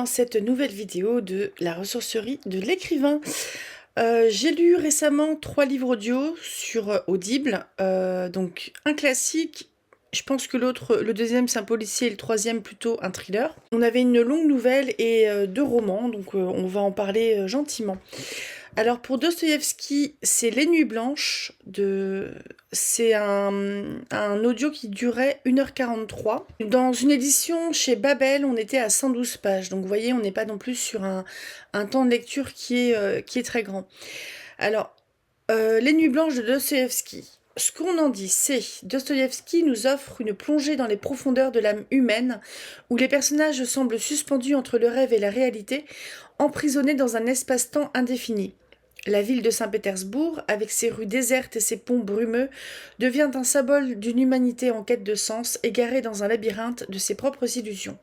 dans cette nouvelle vidéo de la ressourcerie de l'écrivain. J'ai lu récemment 3 livres audio sur Audible, donc un classique. Je pense que le deuxième c'est un policier et le troisième plutôt un thriller. On avait une longue nouvelle et 2 romans, donc on va en parler gentiment. Alors pour Dostoïevski, c'est Les Nuits Blanches. C'est un audio qui durait 1h43. Dans une édition chez Babel, on était à 112 pages. Donc vous voyez, on n'est pas non plus sur un temps de lecture qui est très grand. Alors, Les Nuits Blanches de Dostoïevski. Ce qu'on en dit, c'est Dostoïevski nous offre une plongée dans les profondeurs de l'âme humaine, où les personnages semblent suspendus entre le rêve et la réalité, emprisonnés dans un espace-temps indéfini. La ville de Saint-Pétersbourg, avec ses rues désertes et ses ponts brumeux, devient un symbole d'une humanité en quête de sens, égarée dans un labyrinthe de ses propres illusions.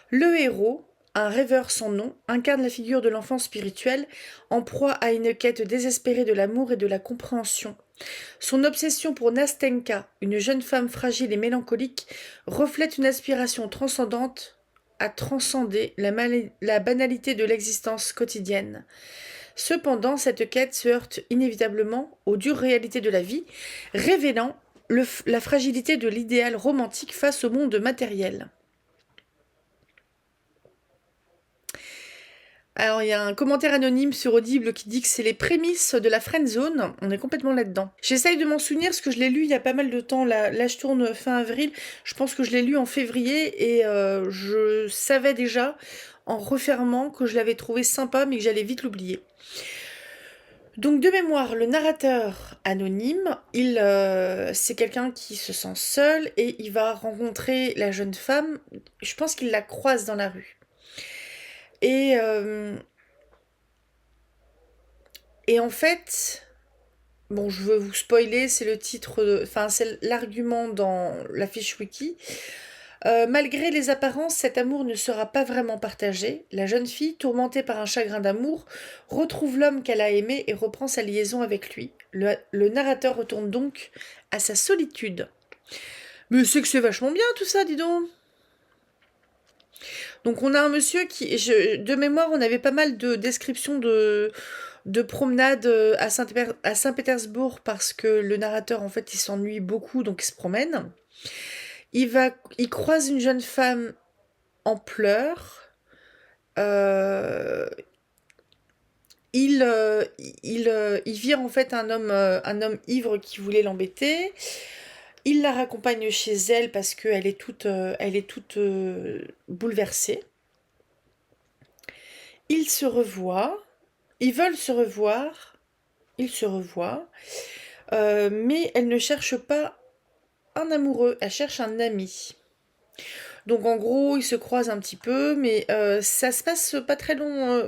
Le héros, un rêveur sans nom, incarne la figure de l'enfant spirituel, en proie à une quête désespérée de l'amour et de la compréhension. Son obsession pour Nastenka, une jeune femme fragile et mélancolique, reflète une aspiration transcendante à transcender la banalité de l'existence quotidienne. Cependant, cette quête se heurte inévitablement aux dures réalités de la vie, révélant la fragilité de l'idéal romantique face au monde matériel. Alors, il y a un commentaire anonyme sur Audible qui dit que c'est les prémices de la friendzone. On est complètement là-dedans. J'essaye de m'en souvenir parce que je l'ai lu il y a pas mal de temps. Là, je tourne fin avril. Je pense que je l'ai lu en février et je savais déjà, en refermant, que je l'avais trouvé sympa mais que j'allais vite l'oublier. Donc de mémoire, le narrateur anonyme, c'est quelqu'un qui se sent seul et il va rencontrer la jeune femme. Je pense qu'il la croise dans la rue. Et en fait, bon, je veux vous spoiler, c'est le titre, enfin c'est l'argument dans la fiche wiki. Malgré les apparences, cet amour ne sera pas vraiment partagé. La jeune fille, tourmentée par un chagrin d'amour, retrouve l'homme qu'elle a aimé et reprend sa liaison avec lui. Le narrateur retourne donc à sa solitude. Mais c'est que c'est vachement bien tout ça, dis donc. Donc on a un monsieur qui, de mémoire, on avait pas mal de descriptions de promenades à Saint-Pétersbourg parce que le narrateur, en fait, il s'ennuie beaucoup, donc il se promène. Il croise une jeune femme en pleurs. Il vire en fait un homme ivre qui voulait l'embêter. Il la raccompagne chez elle parce qu'elle est toute bouleversée. Ils se revoient. Ils veulent se revoir. Ils se revoient. Mais elle ne cherche pas un amoureux, elle cherche un ami. Donc en gros, ils se croisent un petit peu, mais ça se passe pas très long.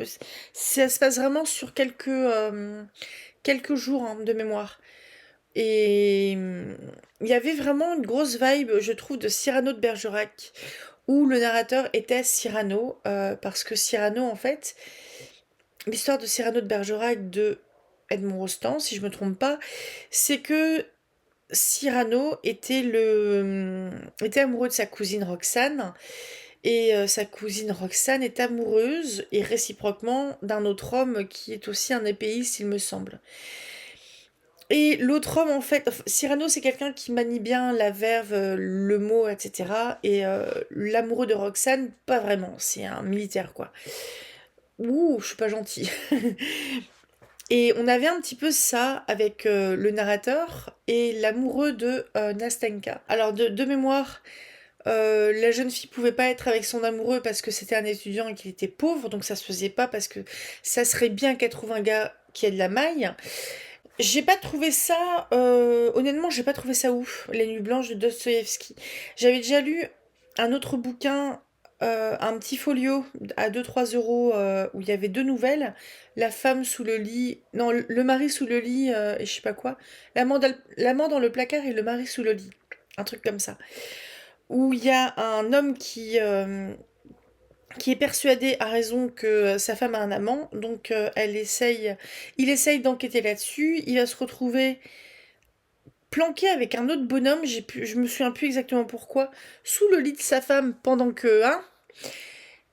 Ça se passe vraiment sur quelques jours hein, de mémoire. Et il y avait vraiment une grosse vibe, je trouve, de Cyrano de Bergerac, où le narrateur était Cyrano, parce que Cyrano, en fait, l'histoire de Cyrano de Bergerac de Edmond Rostand, si je me trompe pas, c'est que Cyrano était amoureux de sa cousine Roxane, et sa cousine Roxane est amoureuse, et réciproquement, d'un autre homme qui est aussi un épéiste, il me semble. Et l'autre homme, en fait, Cyrano, c'est quelqu'un qui manie bien la verve, le mot, etc. Et l'amoureux de Roxane, pas vraiment. C'est un militaire, quoi. Ouh, je suis pas gentille. Et on avait un petit peu ça avec le narrateur et l'amoureux de Nastenka. Alors, de mémoire, la jeune fille pouvait pas être avec son amoureux parce que c'était un étudiant et qu'il était pauvre, donc ça se faisait pas parce que ça serait bien qu'elle trouve un gars qui a de la maille. J'ai pas trouvé ça, honnêtement, j'ai pas trouvé ça ouf, Les Nuits Blanches de Dostoïevski. J'avais déjà lu un autre bouquin, un petit folio à 2-3 euros, où il y avait 2 nouvelles. La femme sous le lit, non, le mari sous le lit, et je sais pas quoi. L'amant dans le placard et le mari sous le lit. Un truc comme ça. Où il y a un homme qui est persuadé à raison que sa femme a un amant, donc il essaye d'enquêter là-dessus, il va se retrouver planqué avec un autre bonhomme, je me souviens plus exactement pourquoi, sous le lit de sa femme pendant que, hein,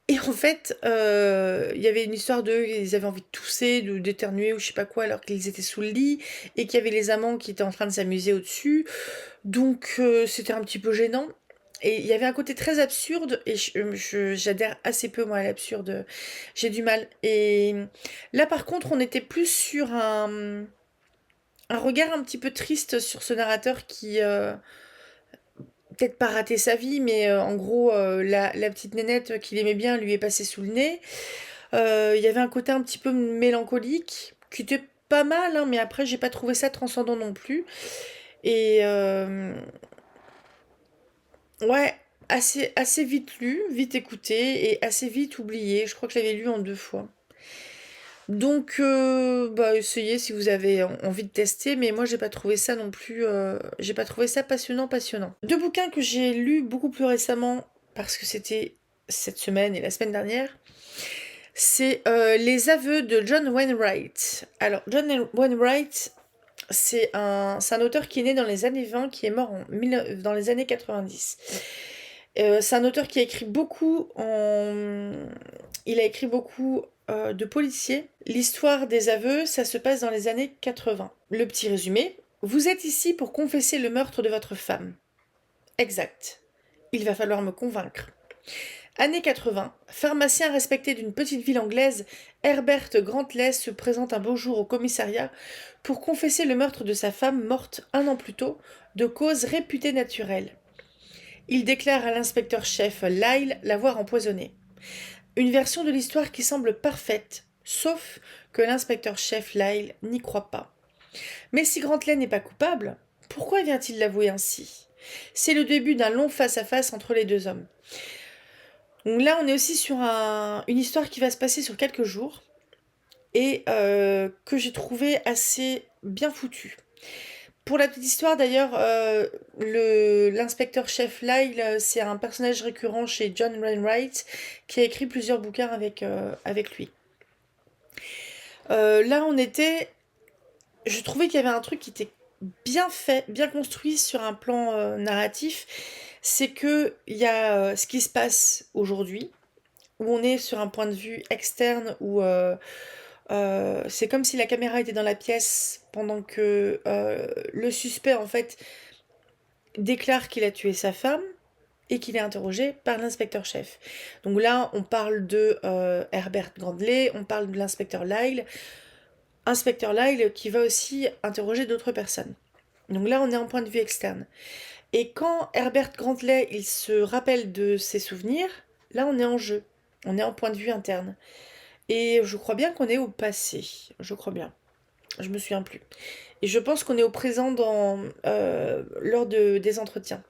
Et en fait, il y avait une histoire ils avaient envie de tousser, d'éternuer ou je sais pas quoi alors qu'ils étaient sous le lit et qu'il y avait les amants qui étaient en train de s'amuser au-dessus. Donc c'était un petit peu gênant. Et il y avait un côté très absurde et j'adhère assez peu moi à l'absurde. J'ai du mal. Et là par contre on était plus sur un regard un petit peu triste sur ce narrateur qui peut-être pas raté sa vie, mais en gros la petite nénette qu'il aimait bien lui est passée sous le nez. Il y avait un côté un petit peu mélancolique qui était pas mal, hein, mais après j'ai pas trouvé ça transcendant non plus. Et ouais, assez vite lu, vite écouté et assez vite oublié. Je crois que je l'avais lu en 2 fois. Donc, bah, essayez si vous avez envie de tester, mais moi j'ai pas trouvé ça non plus. J'ai pas trouvé ça passionnant, passionnant. 2 bouquins que j'ai lus beaucoup plus récemment, parce que c'était cette semaine et la semaine dernière, c'est Les aveux de John Wainwright. Alors, John Wainwright, c'est un auteur qui est né dans les années 20, qui est mort dans les années 90. C'est un auteur qui a écrit beaucoup Il a écrit beaucoup de policiers. L'histoire des aveux, ça se passe dans les années 80. Le petit résumé. Vous êtes ici pour confesser le meurtre de votre femme. Exact. Il va falloir me convaincre. Années 80, pharmacien respecté d'une petite ville anglaise, Herbert Grantley se présente un beau jour au commissariat pour confesser le meurtre de sa femme morte un an plus tôt, de cause réputée naturelle. Il déclare à l'inspecteur-chef Lyle l'avoir empoisonnée. Une version de l'histoire qui semble parfaite, sauf que l'inspecteur-chef Lyle n'y croit pas. Mais si Grantley n'est pas coupable, pourquoi vient-il l'avouer ainsi? C'est le début d'un long face-à-face entre les deux hommes. Donc là, on est aussi sur une histoire qui va se passer sur quelques jours et que j'ai trouvé assez bien foutue. Pour la petite histoire d'ailleurs, l'inspecteur-chef Lyle, c'est un personnage récurrent chez John Wainwright qui a écrit plusieurs bouquins avec lui. Là, je trouvais qu'il y avait un truc qui était bien fait, bien construit sur un plan narratif. C'est que il y a ce qui se passe aujourd'hui, où on est sur un point de vue externe, où c'est comme si la caméra était dans la pièce pendant que le suspect en fait déclare qu'il a tué sa femme et qu'il est interrogé par l'inspecteur-chef. Donc là, on parle de Herbert Grantley, on parle de l'inspecteur Lyle. Inspecteur Lyle qui va aussi interroger d'autres personnes. Donc là, on est en point de vue externe. Et quand Herbert Grantley, il se rappelle de ses souvenirs, là, on est en jeu. On est en point de vue interne. Et je crois bien qu'on est au passé. Je crois bien. Je me souviens plus. Et je pense qu'on est au présent lors des entretiens.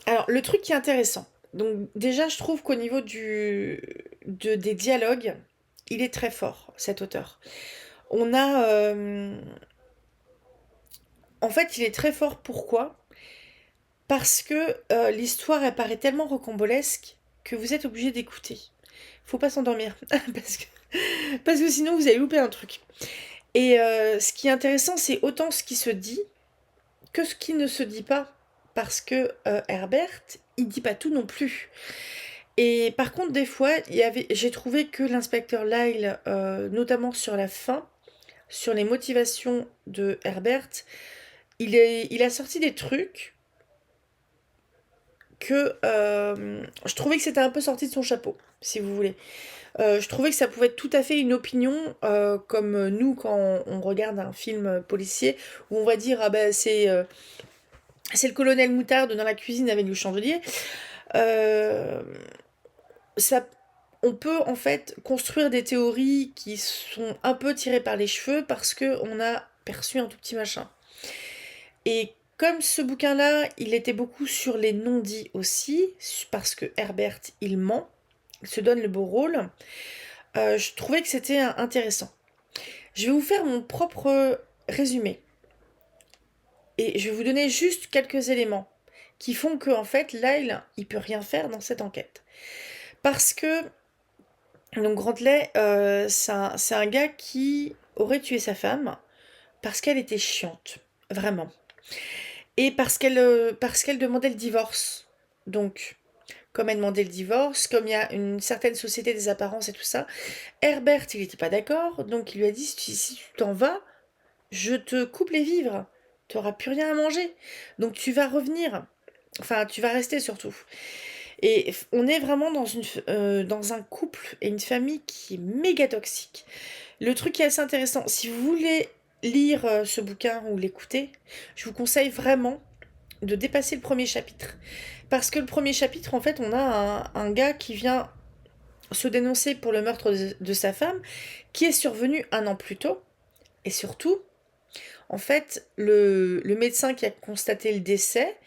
Alors, le truc qui est intéressant. Donc, déjà, je trouve qu'au niveau des dialogues, il est très fort, cet auteur. On a. En fait, il est très fort. Pourquoi? Parce que l'histoire apparaît tellement rocambolesque que vous êtes obligé d'écouter. Faut pas s'endormir. parce que sinon, vous allez louper un truc. Et ce qui est intéressant, c'est autant ce qui se dit que ce qui ne se dit pas. Parce que Herbert, il dit pas tout non plus. Et par contre, des fois, j'ai trouvé que l'inspecteur Lyle, notamment sur la fin, sur les motivations de Herbert, il a sorti des trucs que je trouvais que c'était un peu sorti de son chapeau, si vous voulez. Je trouvais que ça pouvait être tout à fait une opinion, comme nous quand on regarde un film policier, où on va dire ah ben c'est le colonel Moutarde dans la cuisine avec le chandelier. Euh, ça, on peut en fait construire des théories qui sont un peu tirées par les cheveux parce que on a perçu un tout petit machin. Et comme ce bouquin-là, il était beaucoup sur les non-dits aussi, parce que Herbert, il ment, il se donne le beau rôle, je trouvais que c'était intéressant. Je vais vous faire mon propre résumé. Et je vais vous donner juste quelques éléments qui font que, en fait, Lyle, il peut rien faire dans cette enquête. Parce que, donc Grantley, c'est un gars qui aurait tué sa femme parce qu'elle était chiante. Vraiment. Et parce qu'elle demandait le divorce. Donc, comme elle demandait le divorce, comme il y a une certaine société des apparences et tout ça. Herbert, il n'était pas d'accord, donc il lui a dit, si tu t'en vas, je te coupe les vivres, tu n'auras plus rien à manger, donc tu vas revenir, enfin tu vas rester surtout. Et on est vraiment dans un couple et une famille qui est méga toxique. Le truc qui est assez intéressant, si vous voulez lire ce bouquin ou l'écouter, je vous conseille vraiment de dépasser le premier chapitre. Parce que le premier chapitre, en fait, on a un gars qui vient se dénoncer pour le meurtre de sa femme, qui est survenu 1 an plus tôt. Et surtout, en fait, le médecin qui a constaté le décès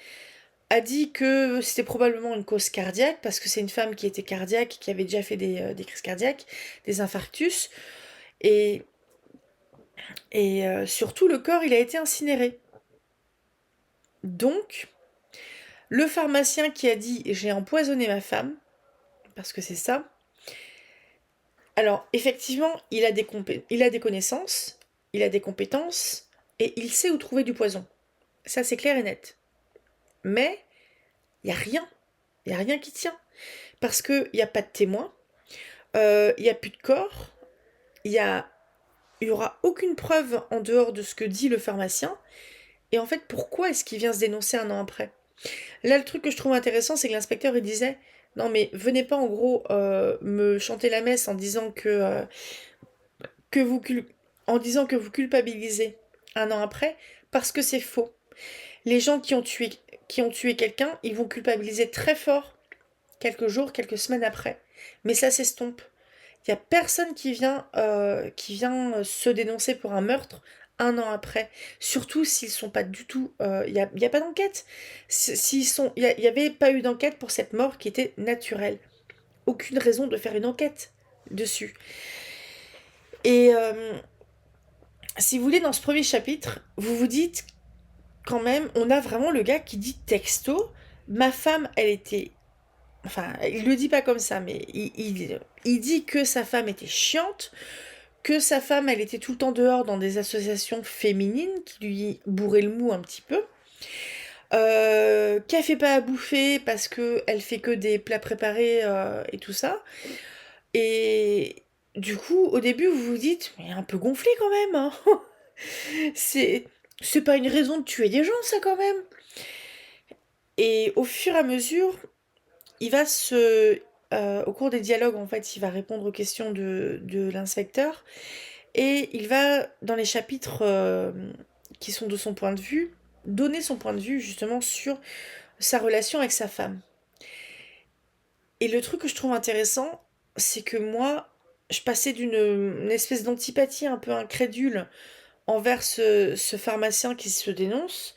a dit que c'était probablement une cause cardiaque, parce que c'est une femme qui était cardiaque, qui avait déjà fait des crises cardiaques, des infarctus, et, et surtout le corps, il a été incinéré. Donc, le pharmacien qui a dit j'ai empoisonné ma femme, parce que c'est ça, alors effectivement, il a des connaissances, il a des compétences, et il sait où trouver du poison. Ça, c'est clair et net. Mais il n'y a rien. Il n'y a rien qui tient. Parce qu'il n'y a pas de témoin, il n'y a plus de corps, il y aura aucune preuve en dehors de ce que dit le pharmacien. Et en fait, pourquoi est-ce qu'il vient se dénoncer 1 an après? Là, le truc que je trouve intéressant, c'est que l'inspecteur, il disait, non mais venez pas en gros me chanter la messe en disant que vous, en disant que vous culpabilisez 1 an après, parce que c'est faux. Les gens qui ont tué quelqu'un, ils vont culpabiliser très fort quelques jours, quelques semaines après. Mais ça s'estompe. Il n'y a personne qui vient se dénoncer pour un meurtre 1 an après. Surtout s'ils sont pas du tout... y a pas d'enquête. Il n'y avait pas eu d'enquête pour cette mort qui était naturelle. Aucune raison de faire une enquête dessus. Et si vous voulez, dans ce premier chapitre, vous vous dites quand même, on a vraiment le gars qui dit texto, ma femme, elle était... Enfin, il le dit pas comme ça, mais il dit que sa femme était chiante, que sa femme, elle était tout le temps dehors dans des associations féminines qui lui bourraient le mou un petit peu, qu'elle fait pas à bouffer parce que elle fait que des plats préparés et tout ça. Et du coup, au début, vous vous dites, mais un peu gonflé quand même, hein. c'est c'est pas une raison de tuer des gens, ça quand même. Et au fur et à mesure, il va au cours des dialogues, en fait, il va répondre aux questions de l'inspecteur. Et il va, dans les chapitres qui sont de son point de vue, donner son point de vue justement sur sa relation avec sa femme. Et le truc que je trouve intéressant, c'est que moi, je passais d'une une espèce d'antipathie un peu incrédule envers ce pharmacien qui se dénonce,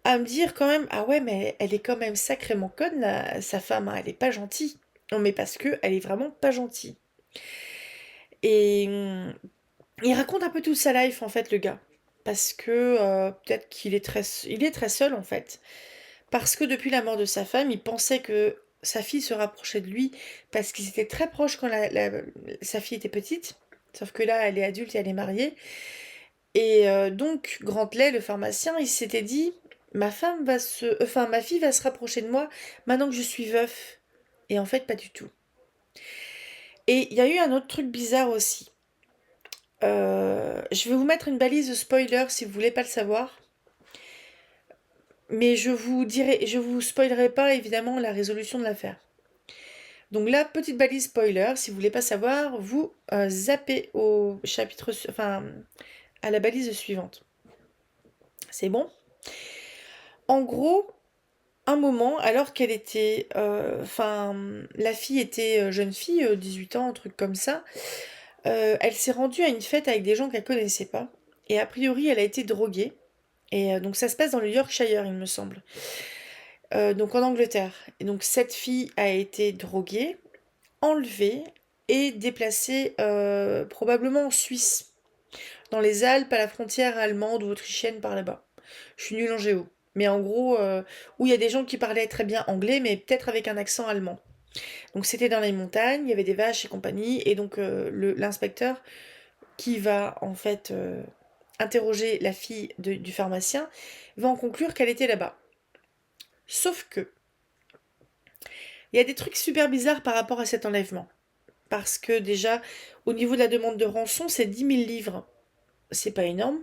à me dire quand même, ah ouais, mais elle est quand même sacrément conne, sa femme, hein, elle est pas gentille. Non, mais parce que elle est vraiment pas gentille. Et il raconte un peu toute sa life, en fait, le gars. Parce que peut-être il est très seul, en fait. Parce que depuis la mort de sa femme, il pensait que sa fille se rapprochait de lui parce qu'ils étaient très proches quand sa fille était petite. Sauf que là, elle est adulte et elle est mariée. Et donc, Grantelet, le pharmacien, il s'était dit, ma fille va se rapprocher de moi maintenant que je suis veuf. Et en fait, pas du tout. Et il y a eu un autre truc bizarre aussi. Je vais vous mettre une balise de spoiler si vous voulez pas le savoir. Mais je vous spoilerai pas évidemment la résolution de l'affaire. Donc là, petite balise spoiler, si vous voulez pas savoir, vous zappez au chapitre, enfin à la balise suivante. C'est bon? En gros, un moment, alors qu'elle était, la fille était jeune fille, 18 ans, un truc comme ça, elle s'est rendue à une fête avec des gens qu'elle connaissait pas. Et a priori, elle a été droguée. Et donc ça se passe dans le Yorkshire, il me semble. Donc en Angleterre. Et donc cette fille a été droguée, enlevée et déplacée probablement en Suisse, dans les Alpes, à la frontière allemande ou autrichienne par là-bas. Je suis nulle en géo. Mais en gros, où il y a des gens qui parlaient très bien anglais, mais peut-être avec un accent allemand. Donc c'était dans les montagnes, il y avait des vaches et compagnie, et donc l'inspecteur qui va en fait interroger la fille du pharmacien va en conclure qu'elle était là-bas. Sauf que Il y a des trucs super bizarres par rapport à cet enlèvement. Parce que déjà, au niveau de la demande de rançon, c'est 10 000 livres. C'est pas énorme.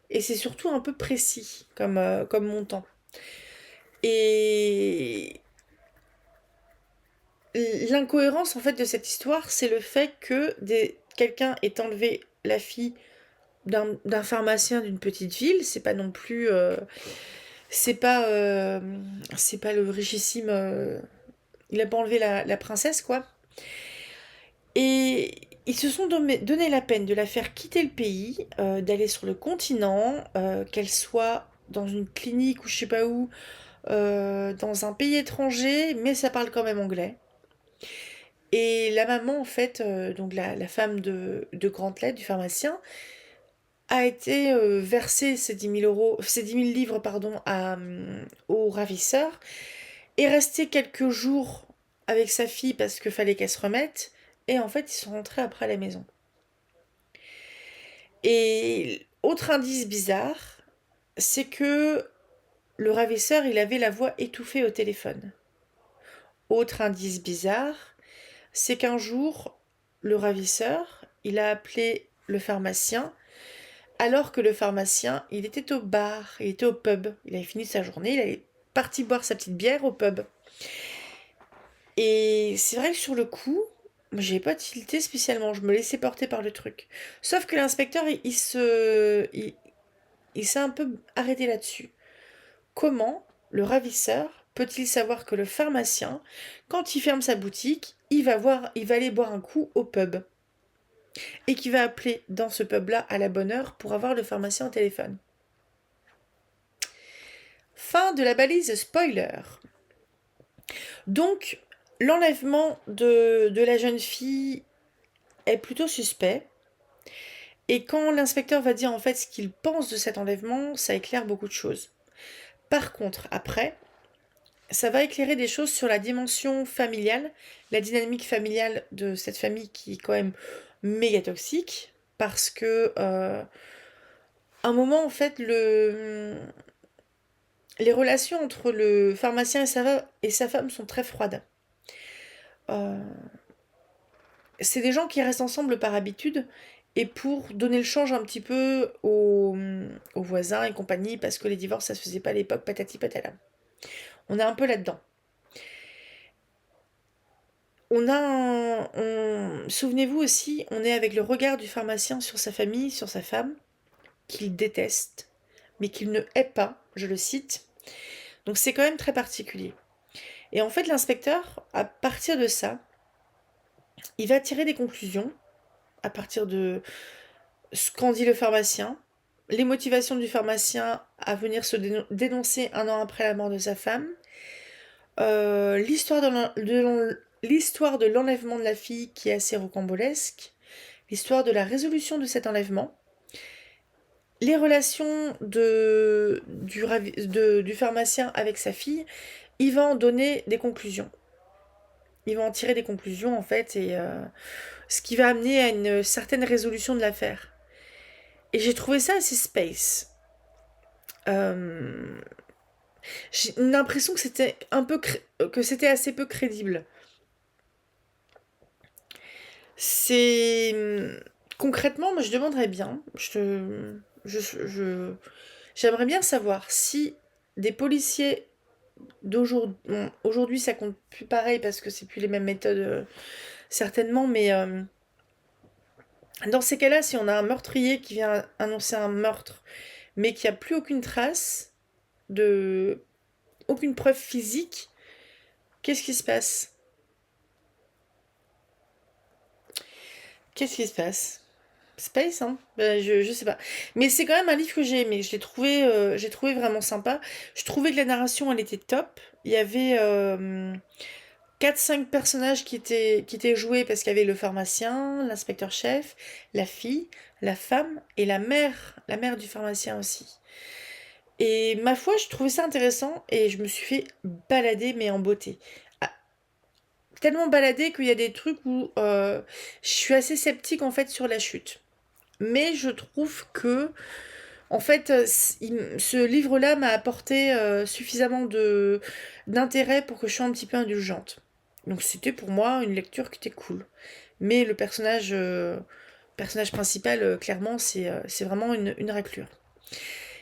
Et c'est surtout un peu précis comme montant. Et l'incohérence en fait de cette histoire, c'est le fait que quelqu'un ait enlevé la fille d'un pharmacien d'une petite ville. C'est pas non plus, c'est pas, c'est pas le richissime. Il a pas enlevé la princesse quoi. Et ils se sont donné la peine de la faire quitter le pays, d'aller sur le continent, qu'elle soit dans une clinique ou je sais pas où, dans un pays étranger, mais ça parle quand même anglais. Et la maman, en fait, donc la femme de Grantelet, du pharmacien, a été versée ces 10 000 euros, ces 10 000 livres, pardon, au ravisseur, est restée quelques jours avec sa fille parce qu'il fallait qu'elle se remette, et en fait, ils sont rentrés après à la maison. Et autre indice bizarre, c'est que le ravisseur, il avait la voix étouffée au téléphone. Autre indice bizarre, c'est qu'un jour, le ravisseur, il a appelé le pharmacien, alors que le pharmacien, il était au bar, il était au pub. Il avait fini sa journée, il est parti boire sa petite bière au pub. Et c'est vrai que sur le coup, moi j'ai pas tilté spécialement, je me laissais porter par le truc. Sauf que l'inspecteur, il s'est un peu arrêté là-dessus. Comment le ravisseur peut-il savoir que le pharmacien, quand il ferme sa boutique, il va aller boire un coup au pub et qu'il va appeler dans ce pub-là à la bonne heure pour avoir le pharmacien au téléphone. Fin de la balise spoiler. Donc, l'enlèvement de la jeune fille est plutôt suspect. Et quand l'inspecteur va dire en fait ce qu'il pense de cet enlèvement, ça éclaire beaucoup de choses. Par contre, après, ça va éclairer des choses sur la dimension familiale, la dynamique familiale de cette famille qui est quand même méga toxique, parce que un moment en fait les relations entre le pharmacien et sa femme sont très froides. Euh, c'est des gens qui restent ensemble par habitude et pour donner le change un petit peu aux voisins et compagnie, parce que les divorces ça se faisait pas à l'époque, patati patala. On est un peu là-dedans. Souvenez-vous aussi, on est avec le regard du pharmacien sur sa famille, sur sa femme, qu'il déteste, mais qu'il ne hait pas, je le cite. Donc c'est quand même très particulier. Et en fait, l'inspecteur, à partir de ça, il va tirer des conclusions, à partir de ce qu'en dit le pharmacien, les motivations du pharmacien à venir se dénoncer un an après la mort de sa femme, l'histoire de l'enlèvement de la fille qui est assez rocambolesque, l'histoire de la résolution de cet enlèvement, les relations du pharmacien avec sa fille. Il va en donner des conclusions. Il va en tirer des conclusions en fait, et ce qui va amener à une certaine résolution de l'affaire. Et j'ai trouvé ça assez space. Euh, j'ai l'impression que c'était que c'était assez peu crédible. C'est concrètement, moi je demanderais bien, j'aimerais bien savoir si des policiers d'aujourd'hui, bon, aujourd'hui ça compte plus pareil parce que c'est plus les mêmes méthodes certainement, mais dans ces cas-là, si on a un meurtrier qui vient annoncer un meurtre, mais qui a plus aucune trace de aucune preuve physique, qu'est-ce qui se passe? Qu'est-ce qui se passe? Space, hein? Ben, je sais pas. Mais c'est quand même un livre que j'ai aimé. J'ai trouvé vraiment sympa. Je trouvais que la narration, elle était top. Il y avait 4-5 personnages qui étaient joués parce qu'il y avait le pharmacien, l'inspecteur-chef, la fille, la femme et la mère du pharmacien aussi. Et ma foi, je trouvais ça intéressant et je me suis fait balader, mais en beauté. Ah, tellement balader qu'il y a des trucs où je suis assez sceptique en fait sur la chute. Mais je trouve que, En fait, ce livre-là m'a apporté suffisamment d'intérêt pour que je sois un petit peu indulgente. Donc c'était pour moi une lecture qui était cool. Mais le personnage principal, clairement, c'est vraiment une raclure.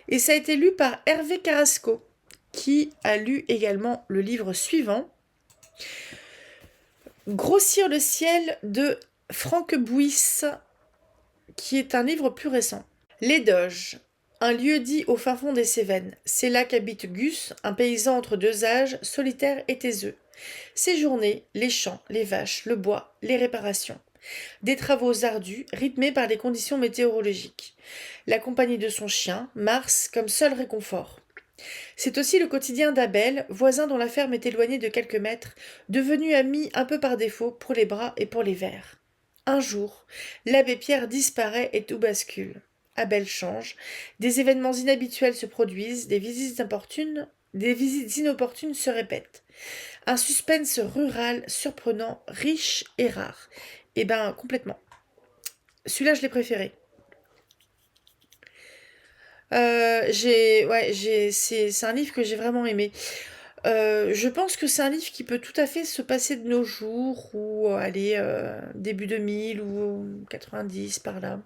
Et ça a été lu par Hervé Carrasco, qui a lu également le livre suivant, Grossir le ciel de Franck Bouys, qui est un livre plus récent. Les Doges, un lieu-dit au fin fond des Cévennes. C'est là qu'habite Gus, un paysan entre deux âges, solitaire et taiseux. Ses journées, les champs, les vaches, le bois, les réparations. Des travaux ardus, rythmés par les conditions météorologiques. La compagnie de son chien, Mars, comme seul réconfort. C'est aussi le quotidien d'Abel, voisin dont la ferme est éloignée de quelques mètres, devenu ami un peu par défaut pour les bras et pour les vers. Un jour, l'abbé Pierre disparaît et tout bascule. Abel change, des événements inhabituels se produisent, des visites inopportunes se répètent. Un suspense rural surprenant, riche et rare. Eh ben, complètement. Celui-là, je l'ai préféré. C'est un livre que j'ai vraiment aimé. Je pense que c'est un livre qui peut tout à fait se passer de nos jours, ou aller début 2000 ou 90 par là.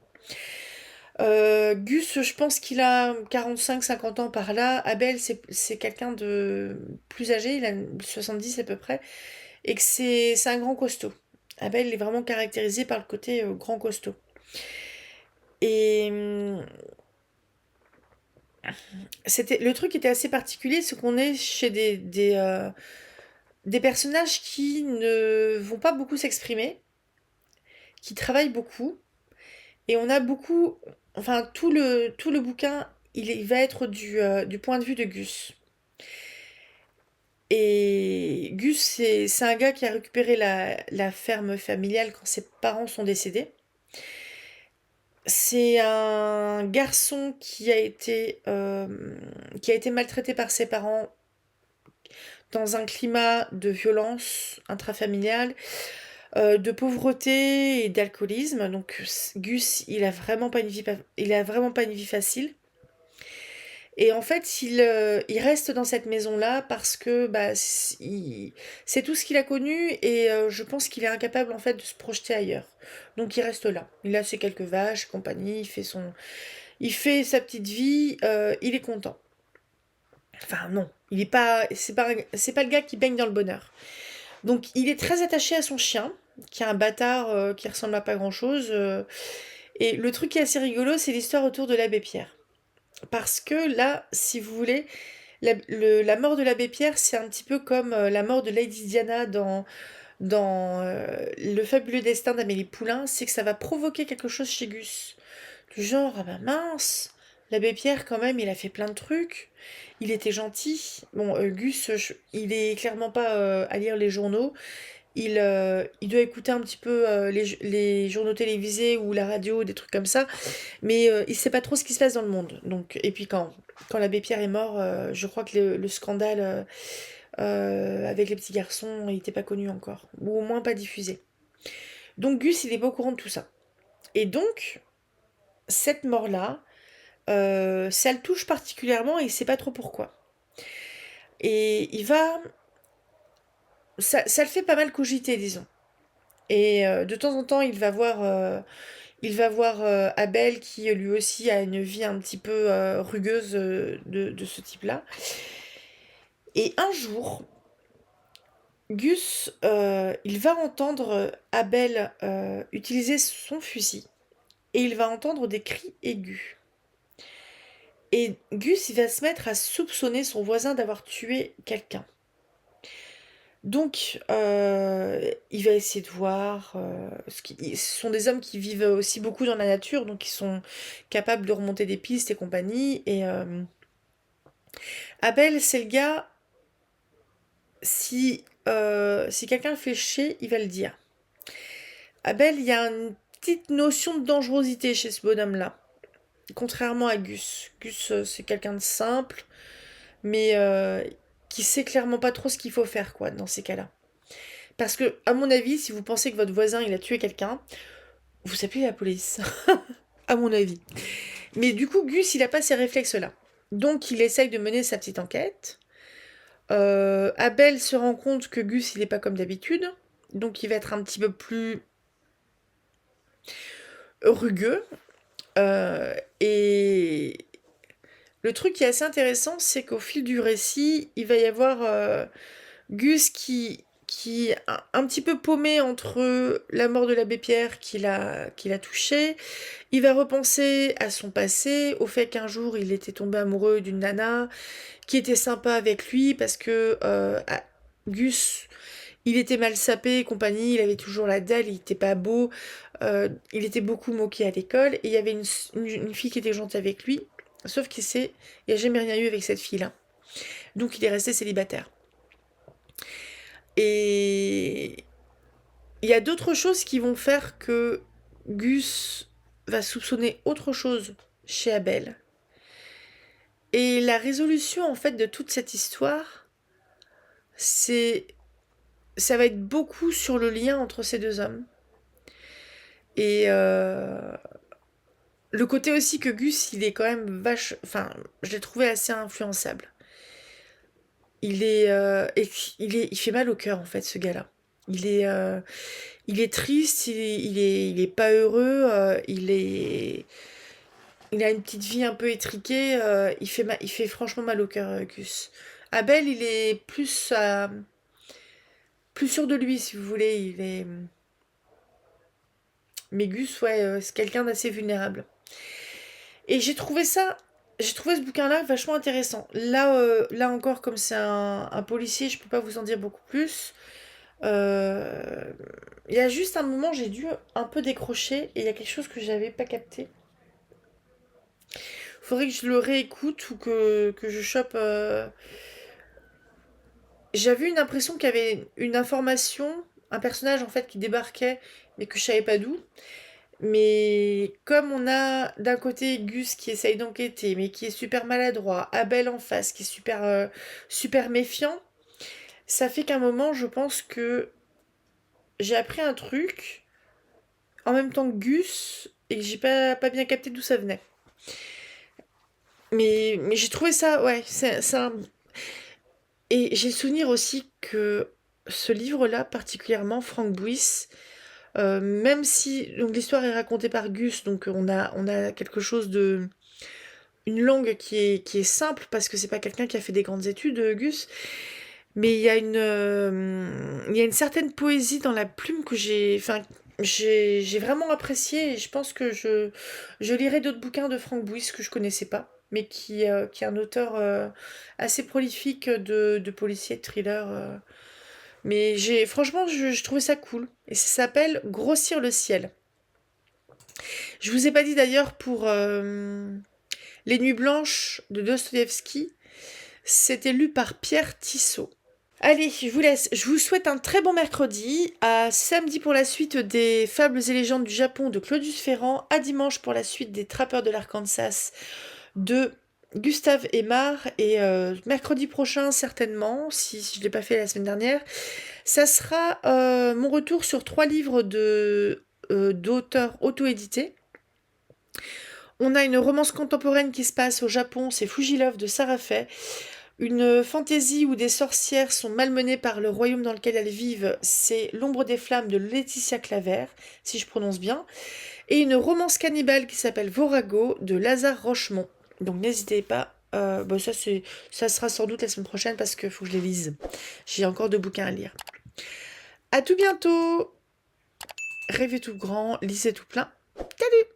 Gus, je pense qu'il a 45-50 ans par là. Abel, c'est quelqu'un de plus âgé, il a 70 à peu près, et que c'est un grand costaud. Abel est vraiment caractérisé par le côté grand costaud. Et le truc était assez particulier, c'est qu'on est chez des personnages qui ne vont pas beaucoup s'exprimer, qui travaillent beaucoup, et on a beaucoup, enfin tout le bouquin, il va être du point de vue de Gus. Et Gus, c'est un gars qui a récupéré la ferme familiale quand ses parents sont décédés. C'est un garçon qui a été maltraité par ses parents dans un climat de violence intrafamiliale, de pauvreté et d'alcoolisme. Donc Gus, il a vraiment pas une vie facile. Et en fait, il reste dans cette maison-là parce que c'est tout ce qu'il a connu et je pense qu'il est incapable en fait de se projeter ailleurs. Donc il reste là. Il a ses quelques vaches, compagnie, il fait sa petite vie, il est content. Enfin non, il est pas, c'est pas le gars qui baigne dans le bonheur. Donc il est très attaché à son chien, qui est un bâtard qui ressemble à pas grand-chose. Et le truc qui est assez rigolo, c'est l'histoire autour de l'abbé Pierre. Parce que là, si vous voulez, la mort de l'abbé Pierre, c'est un petit peu comme la mort de Lady Diana dans Le fabuleux destin d'Amélie Poulain, c'est que ça va provoquer quelque chose chez Gus. Du genre, ah bah mince, l'abbé Pierre quand même, il a fait plein de trucs, il était gentil. Bon, Gus, il est clairement pas à lire les journaux, il doit écouter un petit peu les journaux télévisés ou la radio, des trucs comme ça, mais il sait pas trop ce qui se passe dans le monde. Donc, et puis quand l'abbé Pierre est mort, je crois que le scandale avec les petits garçons, il n'était pas connu encore, ou au moins pas diffusé. Donc Gus, il est pas au courant de tout ça. Et donc, cette mort-là, ça le touche particulièrement et il sait pas trop pourquoi. Et ça le fait pas mal cogiter, disons. Et de temps en temps, il va voir Abel qui lui aussi a une vie un petit peu rugueuse de ce type-là. Et un jour, Gus, il va entendre Abel utiliser son fusil et il va entendre des cris aigus. Et Gus, il va se mettre à soupçonner son voisin d'avoir tué quelqu'un. Donc, il va essayer de voir. Ce sont des hommes qui vivent aussi beaucoup dans la nature, donc ils sont capables de remonter des pistes et compagnie. Et Abel, c'est le gars, si quelqu'un le fait chier, il va le dire. Abel, il y a une petite notion de dangerosité chez ce bonhomme-là. Contrairement à Gus. Gus, c'est quelqu'un de simple, mais qui sait clairement pas trop ce qu'il faut faire, quoi, dans ces cas-là. Parce que, à mon avis, si vous pensez que votre voisin, il a tué quelqu'un, vous appelez la police. À mon avis. Mais du coup, Gus, il n'a pas ces réflexes-là. Donc, il essaye de mener sa petite enquête. Abel se rend compte que Gus, il n'est pas comme d'habitude. Donc, il va être un petit peu plus rugueux. Et le truc qui est assez intéressant, c'est qu'au fil du récit, il va y avoir Gus qui est un petit peu paumé entre la mort de l'abbé Pierre qu'il a touché. Il va repenser à son passé, au fait qu'un jour il était tombé amoureux d'une nana qui était sympa avec lui parce que Gus, il était mal sapé et compagnie, il avait toujours la dalle, il était pas beau, il était beaucoup moqué à l'école et il y avait une fille qui était gentille avec lui, sauf il n'y a jamais rien eu avec cette fille-là. Donc il est resté célibataire. Et il y a d'autres choses qui vont faire que Gus va soupçonner autre chose chez Abel. Et la résolution en fait de toute cette histoire, ça va être beaucoup sur le lien entre ces deux hommes. Et le côté aussi que Gus, il est quand même enfin, je l'ai trouvé assez influençable. Il fait mal au cœur en fait, ce gars-là. Il est triste, il est pas heureux, il a une petite vie un peu étriquée, il fait franchement mal au cœur, Gus. Abel, il est plus sûr de lui, si vous voulez. Mais Gus, ouais, c'est quelqu'un d'assez vulnérable. Et j'ai trouvé ce bouquin-là vachement intéressant. Là encore, comme c'est un policier, je peux pas vous en dire beaucoup plus. Il y a juste un moment, j'ai dû un peu décrocher et il y a quelque chose que j'avais pas capté. Faudrait que je le réécoute ou que je chope. J'avais une impression qu'il y avait une information, un personnage en fait qui débarquait, mais que je savais pas d'où. Mais comme on a d'un côté Gus qui essaye d'enquêter, mais qui est super maladroit, Abel en face qui est super méfiant, ça fait qu'à un moment, je pense que j'ai appris un truc en même temps que Gus et que j'ai pas bien capté d'où ça venait. Mais j'ai trouvé ça, ouais, Et j'ai le souvenir aussi que ce livre-là, particulièrement, Frank Buis, même si donc l'histoire est racontée par Gus, donc on a quelque chose de une langue qui est simple parce que c'est pas quelqu'un qui a fait des grandes études, Gus, mais il y a une certaine poésie dans la plume que j'ai vraiment apprécié et je pense que je lirai d'autres bouquins de Frank Buis que je connaissais pas, mais qui est un auteur assez prolifique de policiers, de thrillers. Mais franchement, je trouvais ça cool. Et ça s'appelle Grossir le ciel. Je vous ai pas dit d'ailleurs pour Les Nuits Blanches de Dostoïevski, c'était lu par Pierre Tissot. Allez, je vous laisse. Je vous souhaite un très bon mercredi. À samedi pour la suite des Fables et légendes du Japon de Claudius Ferrand. À dimanche pour la suite des Trappeurs de l'Arkansas de Gustave Aimard. Et mercredi prochain, certainement, si je ne l'ai pas fait la semaine dernière, ça sera mon retour sur 3 livres d'auteurs auto-édités. On a une romance contemporaine qui se passe au Japon, c'est Fujilove de Sarah Fay. Une fantaisie où des sorcières sont malmenées par le royaume dans lequel elles vivent, c'est L'ombre des flammes de Laetitia Claver, si je prononce bien. Et une romance cannibale qui s'appelle Vorago de Lazare Rochemont. Donc n'hésitez pas, ça sera sans doute la semaine prochaine parce qu'il faut que je les lise. J'ai encore 2 bouquins à lire. À tout bientôt. Rêvez tout grand, lisez tout plein. Salut!